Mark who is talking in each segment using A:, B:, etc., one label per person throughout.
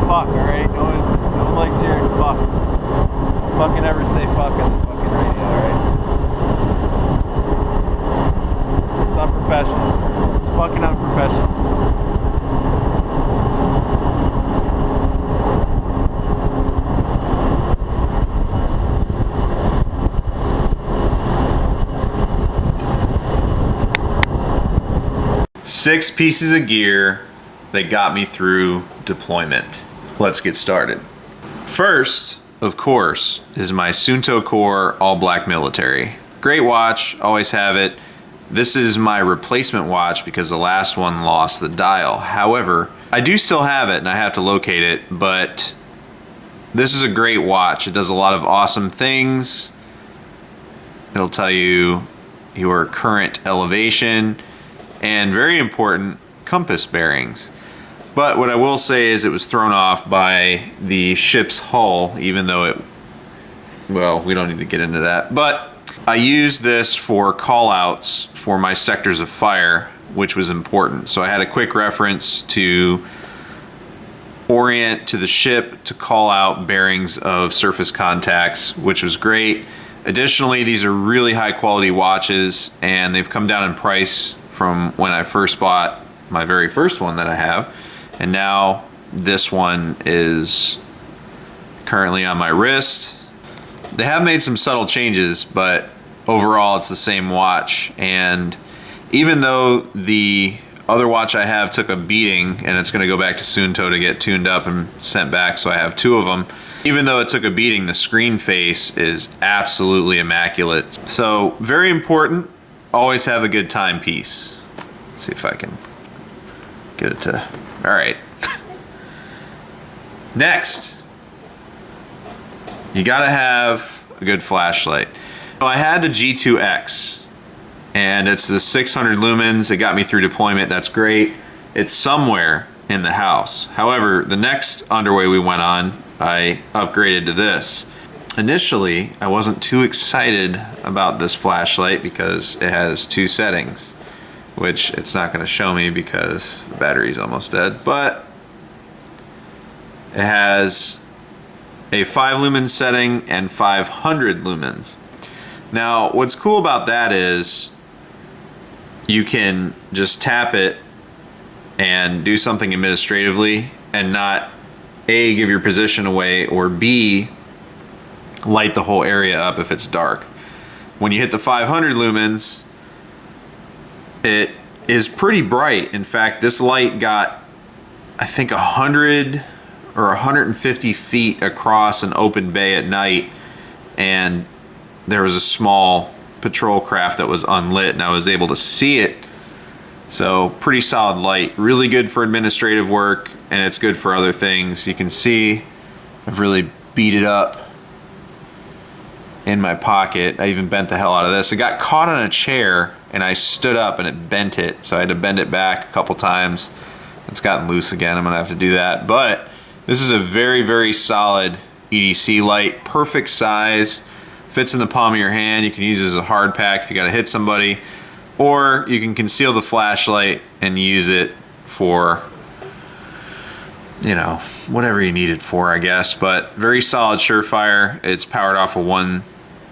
A: fuck, alright? No one likes hearing fuck. Don't fucking ever say fuck on the fucking radio, alright? It's not professional. It's fucking unprofessional. Six pieces of gear that got me through deployment. Let's get started. First, of course, is my Suunto Core All Black Military. Great watch, always have it. This is my replacement watch because the last one lost the dial. However, I do still have it and I have to locate it, but this is a great watch. It does a lot of awesome things. It'll tell you your current elevation and, very important, compass bearings. But what I will say is it was thrown off by the ship's hull, even though it, well, we don't need to get into that. But I used this for call outs for my sectors of fire, which was important. So I had a quick reference to orient to the ship to call out bearings of surface contacts, which was great. Additionally, these are really high quality watches and they've come down in price from when I first bought my very first one that I have. And now this one is currently on my wrist. They have made some subtle changes, but overall it's the same watch. And even though the other watch I have took a beating and it's gonna go back to Suunto to get tuned up and sent back, so I have two of them. Even though it took a beating, the screen face is absolutely immaculate. So very important, always have a good timepiece. See if I can get it to, all right. Next, you gotta have a good flashlight. I had the G2X and it's the 600 lumens. It got me through deployment, that's great. It's somewhere in the house. However, the next underway we went on, I upgraded to this. Initially, I wasn't too excited about this flashlight because it has two settings, which it's not going to show me because the battery's almost dead, but it has a 5 lumen setting and 500 lumens. Now, what's cool about that is you can just tap it and do something administratively and not A, give your position away, or B, light the whole area up if it's dark. When you hit the 500 lumens, it is pretty bright. In fact, this light got, I think, 100 or 150 feet across an open bay at night, and there was a small patrol craft that was unlit and I was able to see it. So pretty solid light, really good for administrative work, and it's good for other things. You can see I've really beat it up in my pocket. I even bent the hell out of this. It got caught on a chair and I stood up and it bent it, so I had to bend it back a couple times. It's gotten loose again. I'm gonna have to do that. But this is a very, very solid EDC light, perfect size, fits in the palm of your hand. You can use it as a hard pack if you gotta hit somebody, or you can conceal the flashlight and use it for, you know, whatever you need it for, I guess. But very solid, surefire. It's powered off of one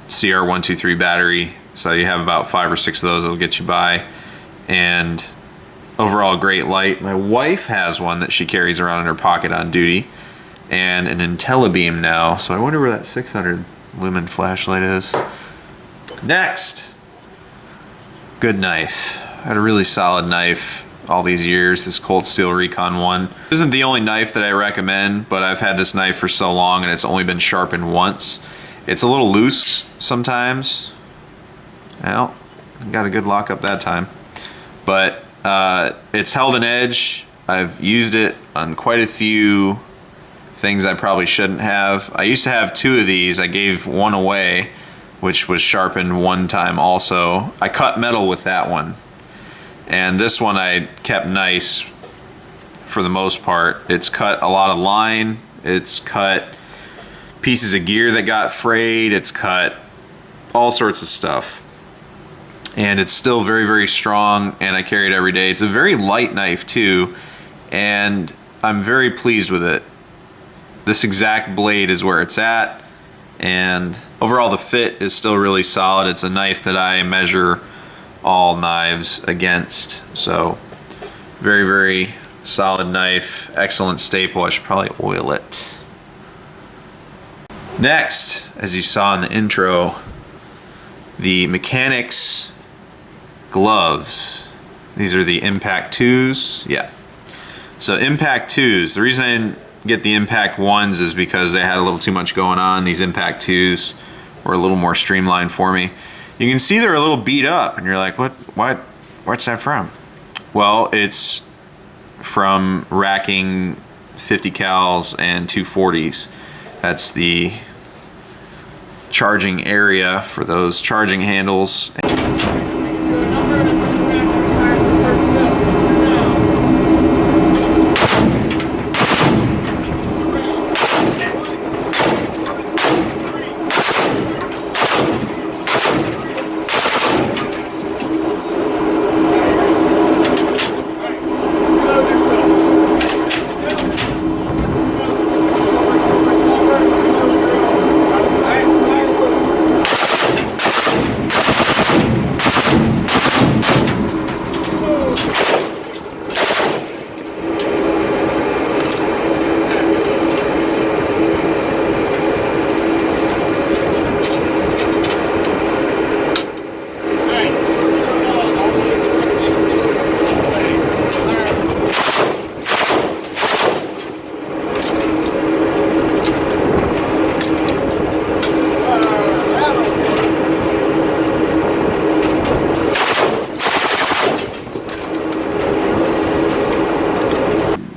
A: CR123 battery, so you have about 5 or 6 of those that'll get you by. And overall, great light. My wife has one that she carries around in her pocket on duty, and an IntelliBeam now, so I wonder where that 600 lumen flashlight is. Next, good knife. I had a really solid knife all these years, this Cold Steel Recon 1. This isn't the only knife that I recommend, but I've had this knife for so long and it's only been sharpened once. It's a little loose sometimes. Well, got a good lockup that time. But it's held an edge. I've used it on quite a few things I probably shouldn't have. I used to have 2 of these. I gave one away, which was sharpened one time also. I cut metal with that one. And this one I kept nice for the most part. It's cut a lot of line. It's cut pieces of gear that got frayed. It's cut all sorts of stuff. And it's still very, very strong, and I carry it every day. It's a very light knife too, and I'm very pleased with it. this exact blade is where it's at, and overall the fit is still really solid. It's a knife that I measure all knives against, so very, very solid knife, excellent staple. I should probably oil it. Next, as you saw in the intro, the Mechanics gloves. These are the Impact 2s. Yeah. So Impact 2s, the reason I didn't get the Impact 1s is because they had a little too much going on. These Impact 2s were a little more streamlined for me. You can see they're a little beat up, and you're like, what's that from? Well, it's from racking 50 cals and 240s. That's the charging area for those charging handles.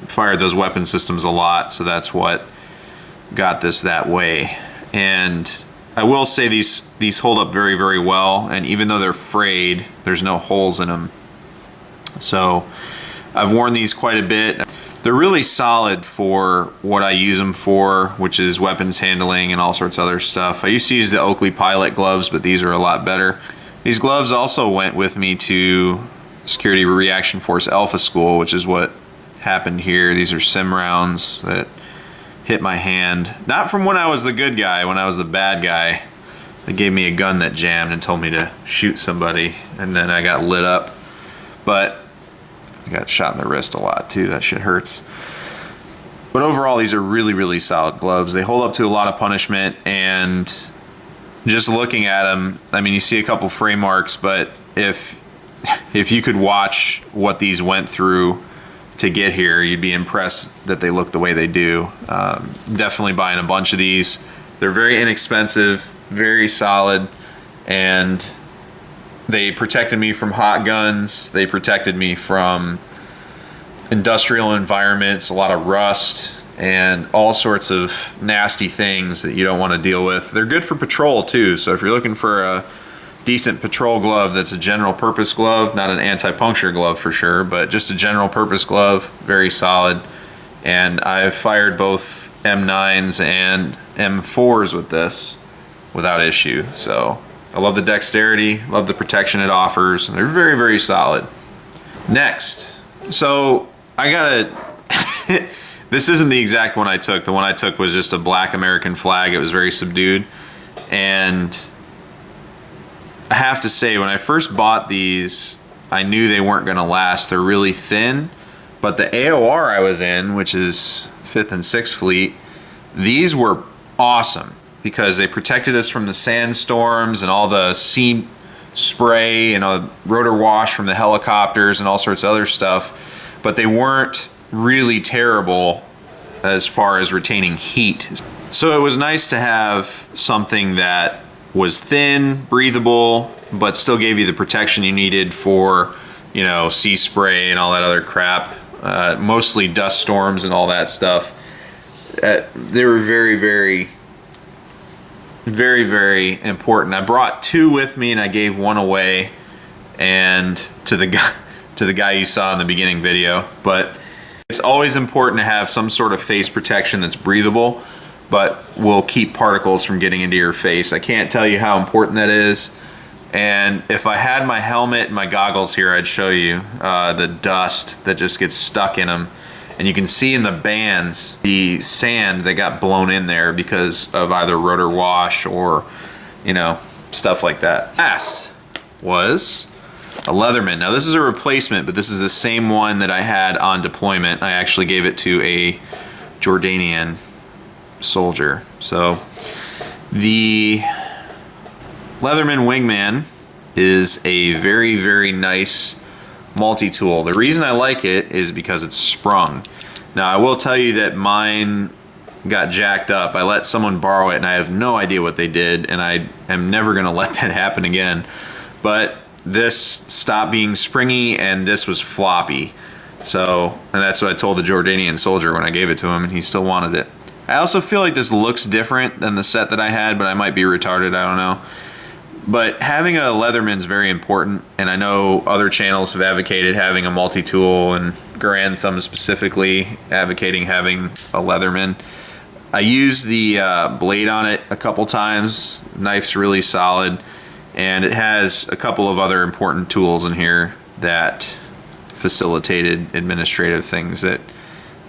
A: Fired those weapon systems a lot, so that's what got this that way. And I will say these hold up very, very well, and even though they're frayed, there's no holes in them. So I've worn these quite a bit. They're really solid for what I use them for, which is weapons handling and all sorts of other stuff. I used to use the Oakley Pilot gloves, but these are a lot better. These gloves also went with me to Security Reaction Force Alpha School, which is what happened here. These are sim rounds that hit my hand. Not from when I was the good guy, when I was the bad guy. They gave me a gun that jammed and told me to shoot somebody, and then I got lit up. But I got shot in the wrist a lot too. That shit hurts. But overall, these are really, really solid gloves. They hold up to a lot of punishment, and just looking at them, I mean, you see a couple fray marks, but if you could watch what these went through to get here, you'd be impressed that they look the way they do. Definitely buying a bunch of these. They're very inexpensive, very solid, and they protected me from hot guns. They protected me from industrial environments, a lot of rust, and all sorts of nasty things that you don't want to deal with. They're good for patrol too, so if you're looking for a decent patrol glove that's a general purpose glove, not an anti-puncture glove for sure, but just a general purpose glove, very solid. And I've fired both M9s and M4s with this without issue. So I love the dexterity, love the protection it offers. They're very, very solid. Next, so I gotta, this isn't the exact one I took. The one I took was just a black American flag. It was very subdued. And I have to say, when I first bought these, I knew they weren't gonna last. They're really thin, but the AOR I was in, which is 5th and 6th Fleet, these were awesome because they protected us from the sandstorms and all the sea spray and rotor wash from the helicopters and all sorts of other stuff, but they weren't really terrible as far as retaining heat. So it was nice to have something that was thin, breathable, but still gave you the protection you needed for, you know, sea spray and all that other crap, mostly dust storms and all that stuff. They were very, very, very, very important. I brought 2 with me and I gave 1 away, and to the guy you saw in the beginning video. But it's always important to have some sort of face protection that's breathable, but will keep particles from getting into your face. I can't tell you how important that is. And if I had my helmet and my goggles here, I'd show you the dust that just gets stuck in them. And you can see in the bands the sand that got blown in there because of either rotor wash or, you know, stuff like that. Last was a Leatherman. Now this is a replacement, but this is the same one that I had on deployment. I actually gave it to a Jordanian soldier. So the Leatherman Wingman is a very, very nice multi-tool. The reason I like it is because it's sprung. Now I will tell you that mine got jacked up. I let someone borrow it and I have no idea what they did, and I am never gonna let that happen again. But this stopped being springy and this was floppy. So, and that's what I told the Jordanian soldier when I gave it to him, and he still wanted it. I also feel like this looks different than the set that I had, but I might be retarded, I don't know. But having a Leatherman is very important, and I know other channels have advocated having a multi-tool, and Garand Thumb specifically advocating having a Leatherman. I used the blade on it a couple times. Knife's really solid, and it has a couple of other important tools in here that facilitated administrative things that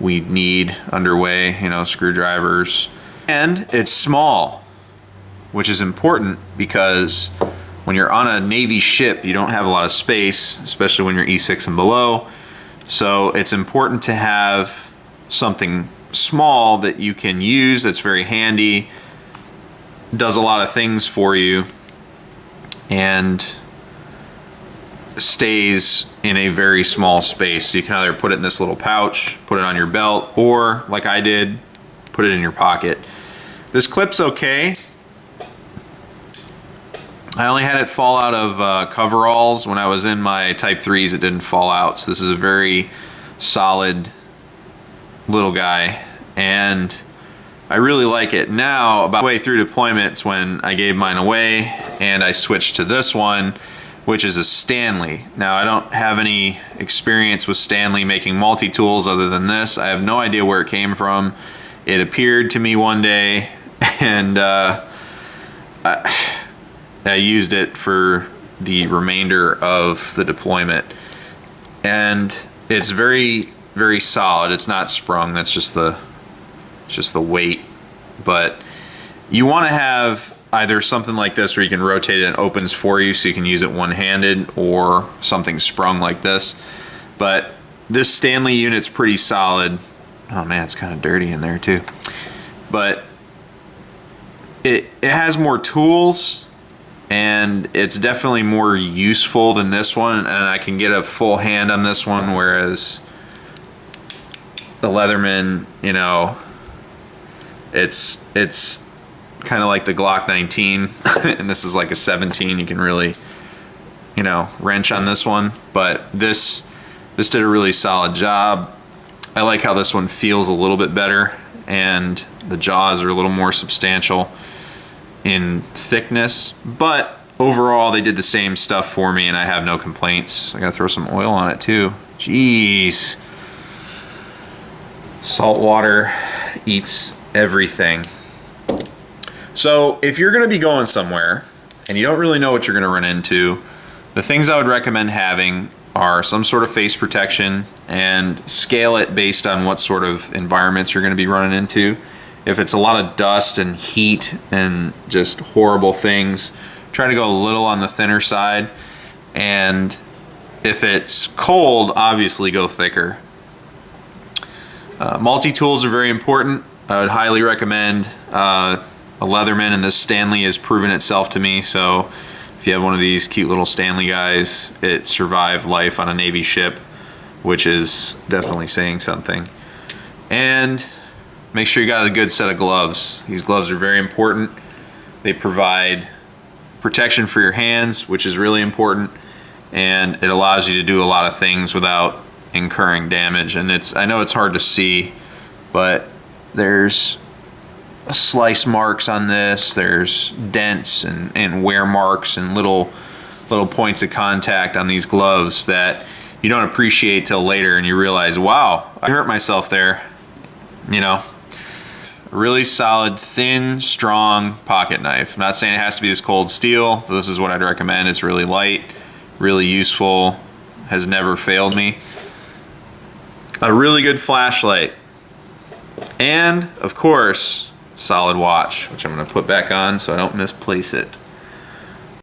A: we need underway, you know, screwdrivers. And it's small, which is important because when you're on a Navy ship, you don't have a lot of space, especially when you're E6 and below. So it's important to have something small that you can use that's very handy, does a lot of things for you, and stays in a very small space. So you can either put it in this little pouch, put it on your belt, or like I did, put it in your pocket. This clip's okay. I only had it fall out of coveralls. When I was in my Type 3s, it didn't fall out. So this is a very solid little guy, and I really like it. Now, about way through deployments when I gave mine away and I switched to this one, which is a Stanley. Now, I don't have any experience with Stanley making multi-tools other than this. I have no idea where it came from. It appeared to me one day, and I used it for the remainder of the deployment. And it's very, very solid. It's not sprung, that's just the weight. But you want to have either something like this where you can rotate it and it opens for you so you can use it one-handed, or something sprung like this. But this Stanley unit's pretty solid. Oh man, it's kind of dirty in there too. But it has more tools, and it's definitely more useful than this one, and I can get a full hand on this one, whereas the Leatherman, you know, it's kind of like the Glock 19 and this is like a 17. You can really, you know, wrench on this one, but this did a really solid job. I like how this one feels a little bit better, and the jaws are a little more substantial in thickness, but overall they did the same stuff for me and I have no complaints. I gotta throw some oil on it too. Jeez. Salt water eats everything. So if you're gonna be going somewhere and you don't really know what you're gonna run into, the things I would recommend having are some sort of face protection, and scale it based on what sort of environments you're gonna be running into. If it's a lot of dust and heat and just horrible things, try to go a little on the thinner side. And if it's cold, obviously go thicker. Multi-tools are very important. I would highly recommend a Leatherman, and this Stanley has proven itself to me. So if you have one of these cute little Stanley guys, it survived life on a Navy ship, which is definitely saying something. And make sure you got a good set of gloves. These gloves are very important. They provide protection for your hands, which is really important, and it allows you to do a lot of things without incurring damage. And I know it's hard to see, but there's slice marks on this, there's dents and wear marks and little points of contact on these gloves that you don't appreciate till later, and you realize, wow, I hurt myself there, you know. Really solid, thin, strong pocket knife. I'm not saying it has to be this cold steel. This is what I'd recommend. It's really light, really useful, has never failed me. a really good flashlight, and of course, solid watch, which I'm gonna put back on so I don't misplace it.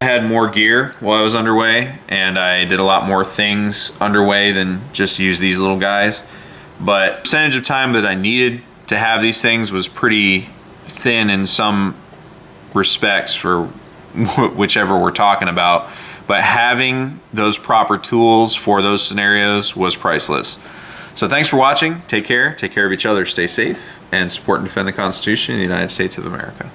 A: I had more gear while I was underway, and I did a lot more things underway than just use these little guys. But the percentage of time that I needed to have these things was pretty thin in some respects for whichever we're talking about. But having those proper tools for those scenarios was priceless. So thanks for watching. Take care of each other, stay safe, and support and defend the Constitution of the United States of America.